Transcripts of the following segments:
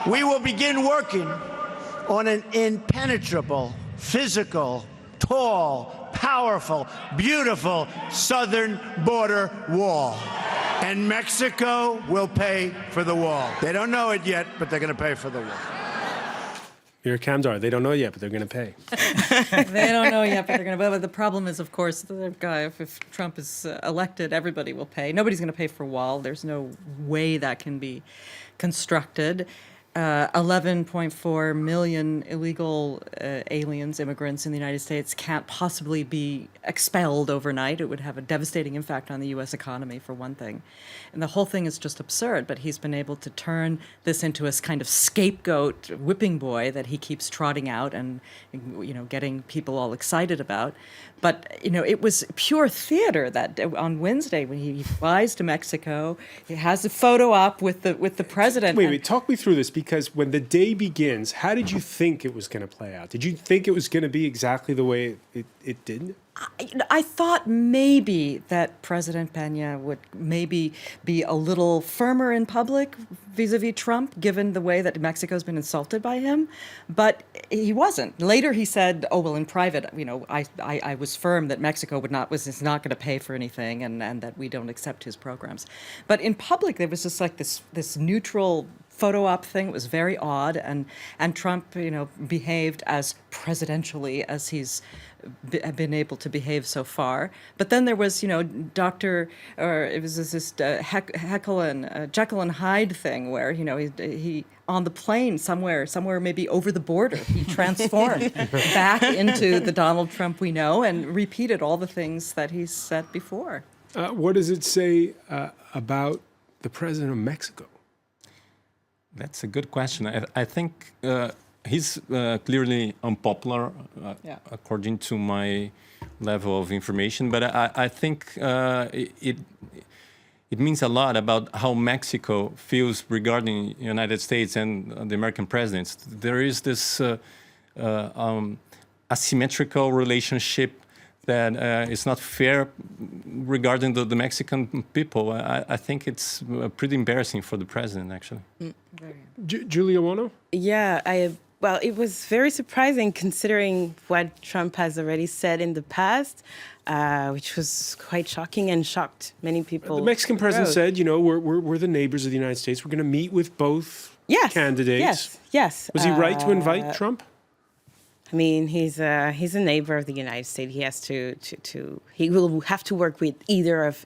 We will begin working on an impenetrable, physical, tall, powerful, beautiful southern border wall. And Mexico will pay for the wall. They don't know it yet, but they're going to pay for the wall. Your Kamdar, they don't know yet, but they're going to pay. They don't know yet, but they're going to pay. But the problem is, of course, the guy, if Trump is elected, everybody will pay. Nobody's going to pay for a wall. There's no way that can be constructed. 11.4 million illegal aliens, immigrants in the United States can't possibly be expelled overnight. It would have a devastating impact on the U.S. economy, for one thing. And the whole thing is just absurd, but he's been able to turn this into a kind of scapegoat whipping boy that he keeps trotting out and, you know, getting people all excited about. But, you know, it was pure theater that on Wednesday when he flies to Mexico, he has a photo op with the president. Wait, talk me through this, because when the day begins, how did you think it was going to play out? Did you think it was going to be exactly the way it did? I thought maybe that President Peña would maybe be a little firmer in public vis-a-vis Trump, given the way that Mexico's been insulted by him, but he wasn't. Later he said, "Oh well, in private, you know, I was firm that Mexico was not going to pay for anything, and that we don't accept his programs." But in public, there was just like this neutral photo op thing. It was very odd, and Trump, you know, behaved as presidentially as he's been able to behave so far. But then there was, you know, Jekyll and Hyde thing where, you know, he on the plane somewhere maybe over the border, he transformed back into the Donald Trump we know and repeated all the things that he's said before. What does it say about the president of Mexico? That's a good question. I think he's clearly unpopular, according to my level of information. But I think it means a lot about how Mexico feels regarding the United States and the American presidents. There is this asymmetrical relationship that is not fair regarding the Mexican people. I think it's pretty embarrassing for the president, actually. Julia Wano? Yeah, well, it was very surprising considering what Trump has already said in the past, which was quite shocking and shocked many people. The Mexican president said, you know, we're the neighbors of the United States. We're going to meet with both candidates. Yes. Was he right to invite Trump? I mean, he's a neighbor of the United States. He has he will have to work with either of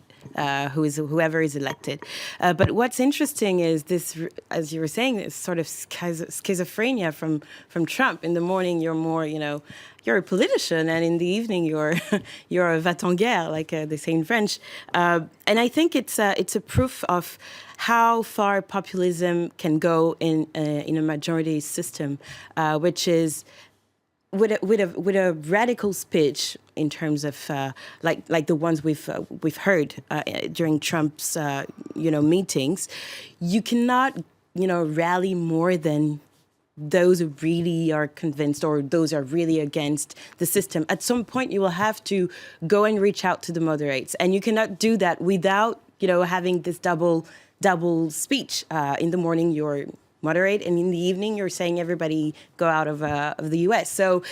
whoever is elected. But what's interesting is this, as you were saying, this sort of schizophrenia from Trump. In the morning, you're more, you know, you're a politician, and in the evening, you're a va-t-en-guerre, like they say in French. And I think it's a proof of how far populism can go in a majority system, which is with a radical speech in terms of like the ones we've heard during Trump's meetings. You cannot rally more than those who really are convinced or those who are really against the system. At some point, you will have to go and reach out to the moderates, and you cannot do that without having this double speech. In the morning, you're moderate, and in the evening, you're saying everybody go out of the U.S. So